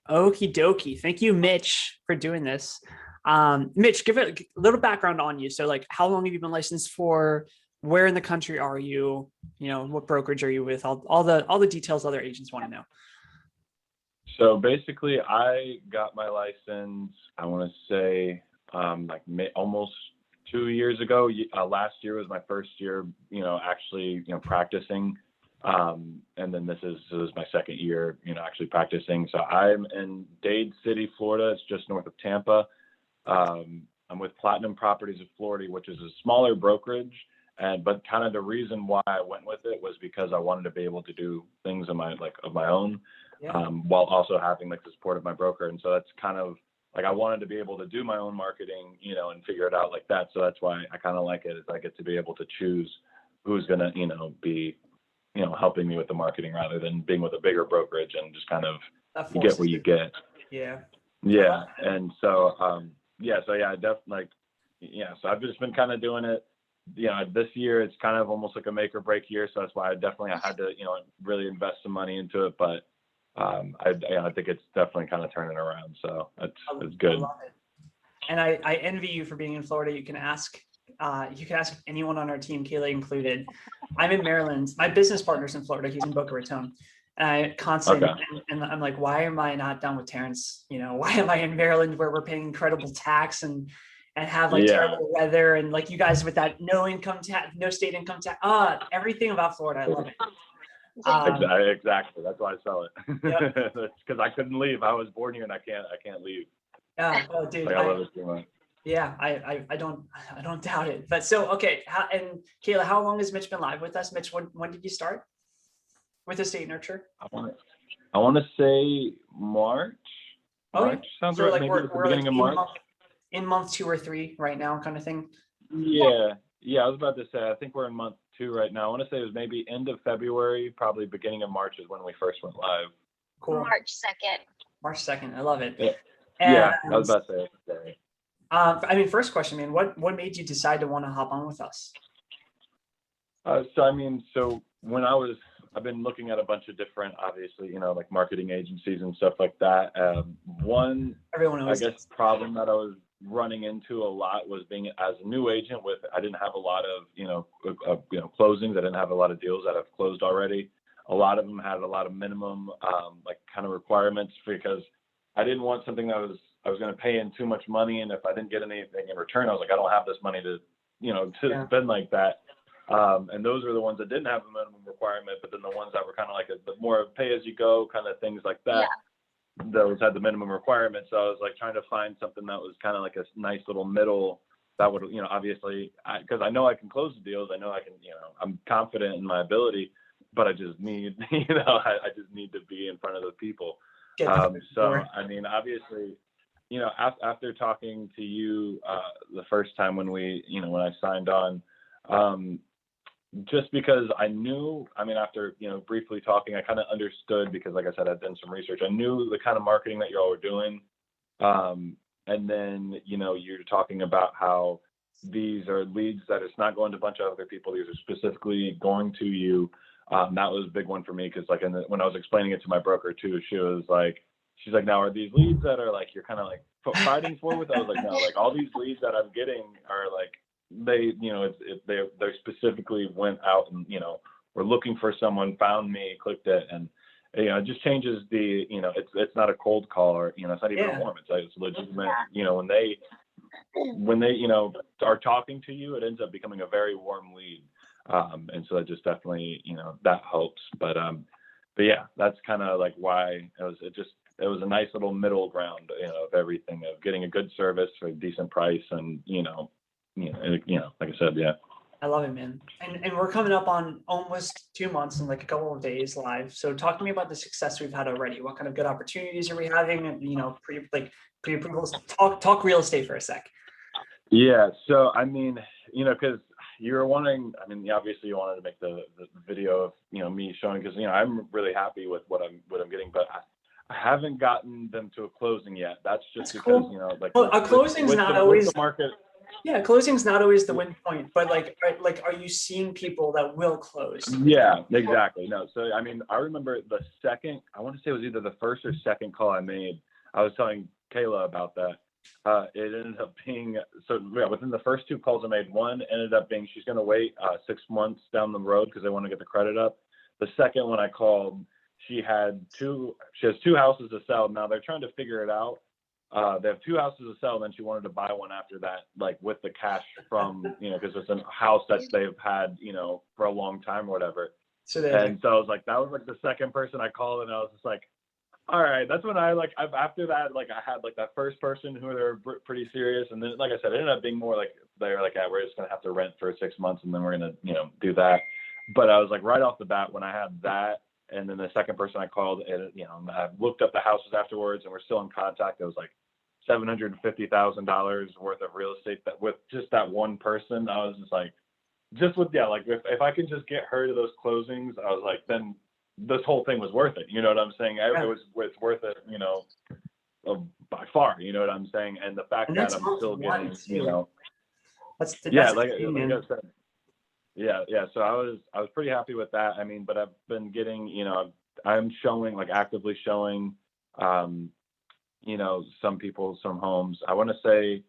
Okie dokie. Thank you, Mitch, for doing this. Mitch, give it a little background on you. So, like, how long have you been licensed for? Where in the country are you? You know, what brokerage are you with? All the details other agents want to know. So basically, I got my license, I want to say, almost 2 years ago. Last year was my first year, actually, practicing. And then this is my second year, actually practicing. So I'm in Dade City, Florida. It's just north of Tampa. I'm with Platinum Properties of Florida, which is a smaller brokerage. But kind of the reason why I went with it was because I wanted to be able to do things of my own, Yeah. while also having like the support of my broker. And so that's kind of like, I wanted to be able to do my own marketing, and figure it out like that. So that's why I kind of like it, is I get to be able to choose who's going to, be, helping me with the marketing, rather than being with a bigger brokerage and just kind of, you get what you get. Yeah. Yeah. And so, I definitely so I've just been kind of doing it. This year it's kind of almost like a make or break year. So that's why I had to, really invest some money into it. But I think it's definitely kind of turning around. So it's good. I love it. And I envy you for being in Florida. You can ask anyone on our team, Kayla included. I'm in Maryland. My business partner's in Florida. He's in Boca Raton. And I constantly, and I'm like, why am I not down with Terrence? Why am I in Maryland where we're paying incredible tax and have like terrible weather, and like you guys with that no income tax, no state income tax, everything about Florida. I love it. Exactly. That's why I sell it. Because I couldn't leave. I was born here and I can't leave. Yeah. Oh, dude. I love it too much. Yeah, I don't doubt it. But so, okay. And Kayla, how long has Mitch been live with us? Mitch, when did you start with EstateNurture? I want to say March. March sounds right. Like maybe we're at the beginning of March. In month 2 or 3 right now, kind of thing. Yeah. I was about to say, I think we're in month 2 right now. I want to say it was maybe end of February, probably beginning of March is when we first went live. Cool. March 2nd. March 2nd. I love it. Yeah, I was about to say. First question, man, what made you decide to want to hop on with us? So when I've been looking at a bunch of different, obviously, like marketing agencies and stuff like that. Problem that I was running into a lot was being as a new agent I didn't have a lot of, closings. I didn't have a lot of deals that have closed already. A lot of them had a lot of minimum, kind of requirements, because I didn't want something that I was going to pay in too much money. And if I didn't get anything in return, I was like, I don't have this money to spend like that. And those are the ones that didn't have a minimum requirement, but then the ones that were kind of like the more pay as you go kind of things like that, those had the minimum requirement. So I was like trying to find something that was kind of like a nice little middle that would, obviously, because I know I can close the deals. I know I can, I'm confident in my ability, but I just need, I just need to be in front of the people. Obviously, after talking to you the first time when when I signed on, just because I knew, after, briefly talking, I kind of understood, because like I said, I'd done some research. I knew the kind of marketing that you all were doing. And then, you're talking about how these are leads that it's not going to a bunch of other people. These are specifically going to you. That was a big one for me, because when I was explaining it to my broker too, she's like, now are these leads that are like, you're kind of like fighting for with? I was like, no, like all these leads that I'm getting are like, they specifically went out and, were looking for someone, found me, clicked it. And, it just changes the, it's not a cold call, or, it's not even a warm. It's like, it's legitimate, when they, are talking to you, it ends up becoming a very warm lead. And so that just definitely, that helps. But yeah, that's kind of like why it was a nice little middle ground, of everything, of getting a good service for a decent price. And, like I said, yeah. I love it, man. And we're coming up on almost 2 months and like a couple of days live. So talk to me about the success we've had already. What kind of good opportunities are we having? And, pre-approvals. Talk real estate for a sec. Yeah. So, because you were wondering, obviously you wanted to make the video of, me showing, because, I'm really happy with what I'm getting, but I haven't gotten them to a closing yet. That's just because, cool. A closing's not always the market. Yeah, closing's not always the win point, but like, are you seeing people that will close? Yeah, exactly. No, so I mean, I remember the second, I want to say it was either the first or second call I made. I was telling Kayla about that. It ended up being, so yeah, within the first two calls I made, one ended up being she's going to wait 6 months down the road because they want to get the credit up. The second one I called, she has two houses to sell. Now they're trying to figure it out. They have two houses to sell, and then she wanted to buy one after that, like with the cash from, because it's a house that they've had, for a long time or whatever. So And so I was like, that was like the second person I called, and I was just like, all right, that's when after that, like I had like that first person who they were pretty serious. And then, like I said, it ended up being more like, they were like, yeah, we're just going to have to rent for 6 months and then we're going to, do that. But I was like, right off the bat, when I had that, and then the second person I called, and, I looked up the houses afterwards and we're still in contact. It was like $750,000 worth of real estate that with just that one person. I was just like, if I can just get her to those closings, I was like, then this whole thing was worth it. You know what I'm saying? It's worth it, by far, you know what I'm saying? And the fact that I'm still getting, that's like I said, yeah. So I was pretty happy with that. I mean, but I've been getting, I'm showing, like actively showing, some people, some homes. I want to say,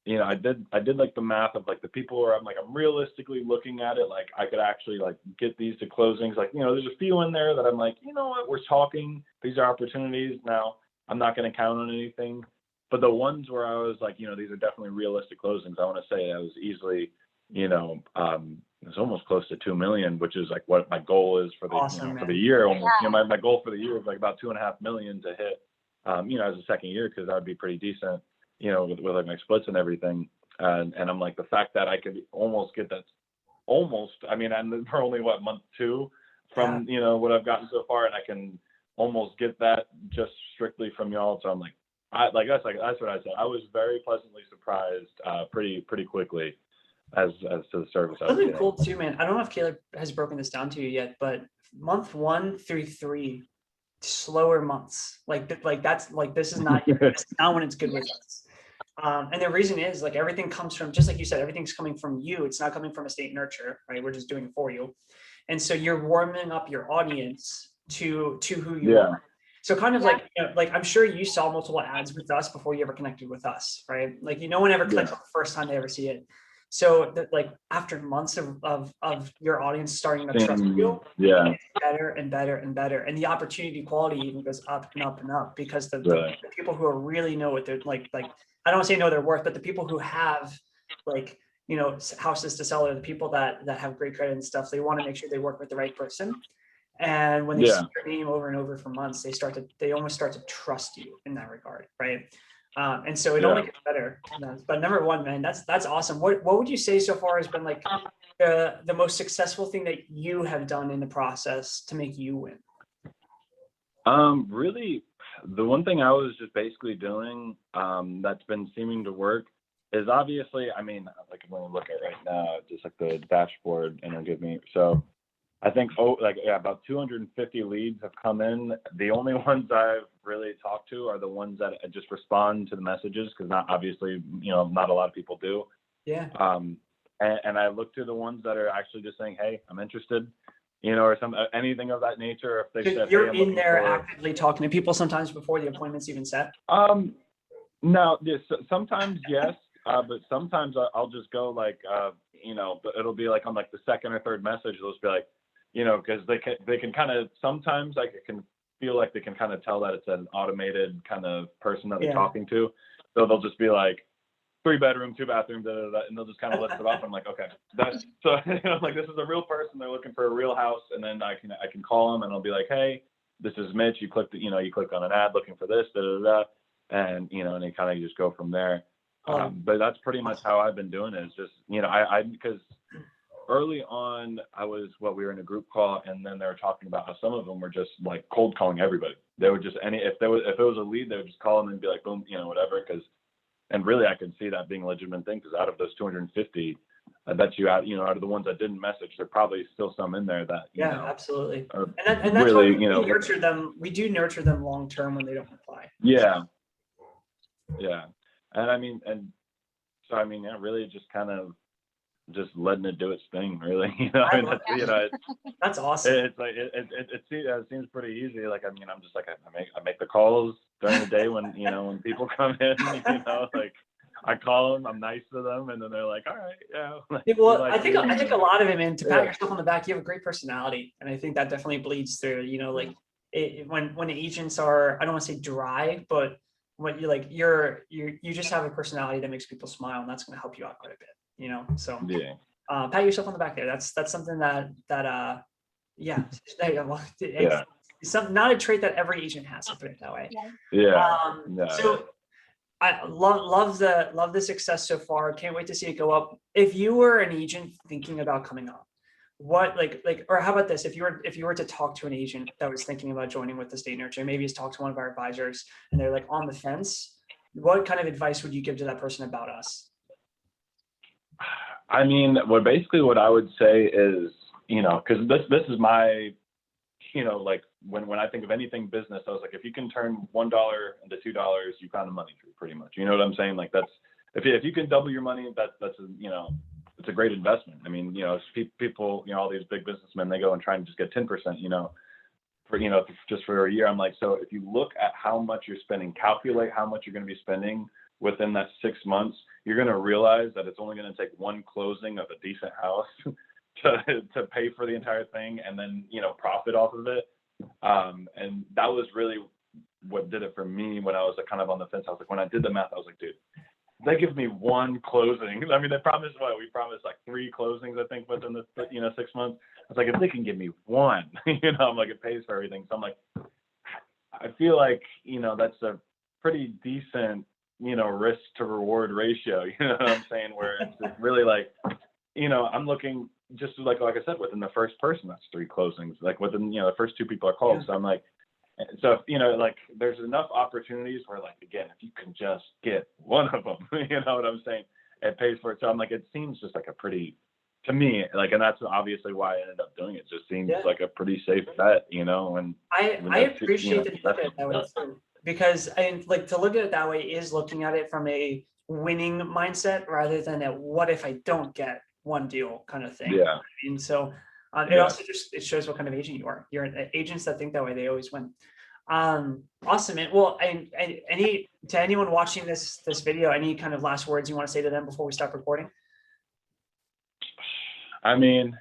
I did like the math of like the people where I'm realistically looking at it, like I could actually like get these to closings. Like, there's a few in there that I'm like, you know what, we're talking, these are opportunities. Now I'm not going to count on anything, but the ones where I was like, these are definitely realistic closings. I want to say I was easily, it's almost close to 2 million, which is like what my goal is for the, awesome, for the year. Almost, my goal for the year is like about 2.5 million to hit, as a second year, because that would be pretty decent, with like my splits and everything. And I'm like, the fact that I could almost get that, I mean, and we're only month 2 from, what I've gotten so far, and I can almost get that just strictly from y'all. So I'm like, that's what I said. I was very pleasantly surprised, pretty quickly as to the service. Something cool too, man. I don't know if Caleb has broken this down to you yet, but month 1 through 3, slower months. This is not when it's good with us. And the reason is like everything comes from, just like you said, everything's coming from you. It's not coming from EstateNurture, right? We're just doing it for you. And so you're warming up your audience to who you are. So kind of like I'm sure you saw multiple ads with us before you ever connected with us, right? Like no one ever clicks on the first time they ever see it. So that like after months of your audience starting to trust you, it gets better and better and better, and the opportunity quality even goes up and up and up, because the people who are really know what they're like I don't want to say know their worth, but the people who have houses to sell are the people that have great credit and stuff. They want to make sure they work with the right person. And when they see your name over and over for months, they almost start to trust you in that regard, right? And so it only gets better. But number 1, man, that's awesome. What would you say so far has been like the most successful thing that you have done in the process to make you win? Really, the one thing I was just basically doing that's been seeming to work is obviously, I mean, like I'm going to look at right now, just like the dashboard, and it'll give me, so I think about 250 leads have come in. The only ones I've really talked to are the ones that just respond to the messages, because not obviously, not a lot of people do. Yeah. And I look to the ones that are actually just saying, hey, I'm interested, or anything of that nature. If they said, you're in there actively talking to people sometimes before the appointment's even set. No, sometimes yes, but sometimes I'll just go like, but it'll be like on like the second or third message, they'll just be like, because they can kind of, sometimes like it can feel like they can kind of tell that it's an automated kind of person that they're talking to. So they'll just be like 3-bedroom, 2-bathroom, and they'll just kind of list it off. I'm like, okay, that's so like this is a real person. They're looking for a real house, and then I can call them and I'll be like, hey, this is Mitch. You clicked on an ad looking for this, and and they kind of just go from there. But that's pretty much how I've been doing it. It's just because early on, we were in a group call, and then they were talking about how some of them were just like cold calling everybody. They would just if it was a lead, they would just call them and be like, boom, whatever. And really, I could see that being a legitimate thing, because out of those 250, I bet you out of the ones that didn't message, there probably still some in there that absolutely. And that's really, why we nurture them. We do nurture them long term when they don't reply. Yeah. And I mean, and so I mean, yeah, really just kind of just letting it do its thing, really. I mean, that's, that's awesome. It's like it seems pretty easy. Like, I mean, I'm just like I make the calls during the day when when people come in. Like I call them, I'm nice to them, and then they're like, all right, yeah. Like, well, I think a lot of it, man. To pat yourself on the back, you have a great personality, and I think that definitely bleeds through. Like when agents are, I don't want to say dry, but when you just have a personality that makes people smile, and that's going to help you out quite a bit. So yeah. Pat yourself on the back there. That's something that yeah. It's not a trait that every agent has, to put it that way. So I love the success so far. Can't wait to see it go up. If you were an agent thinking about coming up, what or how about this? If you were to talk to an agent that was thinking about joining with EstateNurture, maybe he's talked to one of our advisors and they're like on the fence, what kind of advice would you give to that person about us? I mean, what I would say is, because this is my, like when I think of anything business, I was like, if you can turn $1 into $2, you found the money tree, pretty much. You know what I'm saying? Like that's if you can double your money, that's it's a great investment. I mean, people, all these big businessmen, they go and try and just get 10%, for just for a year. I'm like, so if you look at how much you're spending, calculate how much you're going to be spending within that 6 months, you're going to realize that it's only going to take one closing of a decent house to pay for the entire thing, and then profit off of it. And that was really what did it for me when I was kind of on the fence. I was like, when I did the math, I was like, dude, they give me one closing. I mean, we promised like 3 closings, I think, within the 6 months. I was like, if they can give me one, I'm like, it pays for everything. So I'm like, I feel like that's a pretty decent risk to reward ratio. You know what I'm saying? Where it's really like, I'm looking just like I said, within the first person, that's 3 closings. Like within the first 2 people are called. So I'm like, so like there's enough opportunities where, like, again, if you can just get one of them, you know what I'm saying, it pays for it. So I'm like, it seems just like a pretty, to me, like, and that's obviously why I ended up doing it. Just seems like a pretty safe bet, and I appreciate that you look at it that way too, because like to look at it that way is looking at it from a winning mindset rather than a what if I don't get one deal kind of thing. Yeah. And so it also it shows what kind of agent you are. You're agents that think that way, they always win. Awesome, man. Well, to anyone watching this video, any kind of last words you want to say to them before we stop recording? I mean,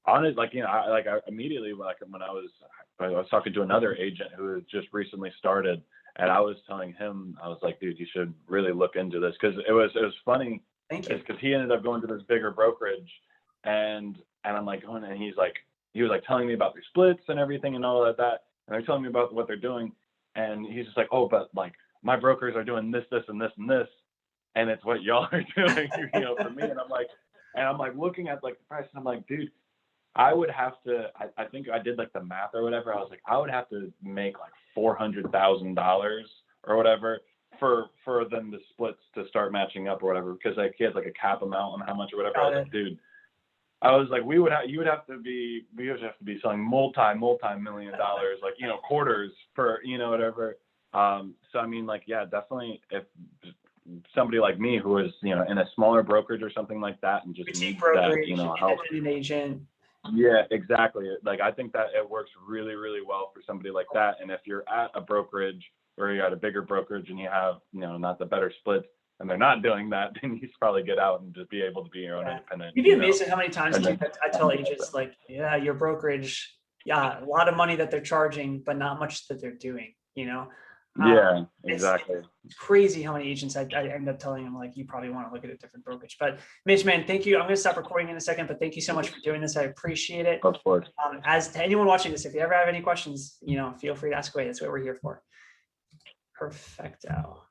honestly, I immediately, like, when I was talking to another agent who had just recently started, and I was telling him, I was like, dude, you should really look into this, because it was funny. Thank you. Because he ended up going to this bigger brokerage, and I'm like going, and he was like telling me about their splits and everything and all of that, and they're telling me about what they're doing, and he's just like, oh, but like my brokers are doing this, this, and this, and this, and it's what y'all are doing, for me. And I'm like looking at like the price, and I'm like, dude, I would have to, I think I did like the math or whatever. I was like, I would have to make like $400,000 or whatever for them the splits to start matching up or whatever, because like he has like a cap amount on how much or whatever. I was like, dude, I was like, we would have to be selling multi-million dollars, like, quarters for, whatever. So I mean, like, yeah, definitely, if somebody like me who is, in a smaller brokerage or something like that, and just needs that, help. An agent. Yeah, exactly. Like, I think that it works really, really well for somebody like that. And if you're at a brokerage, or you're at a bigger brokerage and you have, not the better splits, and they're not doing that, then you should probably get out and just be able to be your own independent. You'd be amazed at how many times I tell agents, like, yeah, your brokerage, a lot of money that they're charging, but not much that they're doing, Yeah, exactly. It's crazy how many agents I end up telling them, like, you probably want to look at a different brokerage. But Mitch, man, thank you. I'm going to stop recording in a second, but thank you so much for doing this. I appreciate it. Of course. As to anyone watching this, if you ever have any questions, feel free to ask away. That's what we're here for. Perfecto.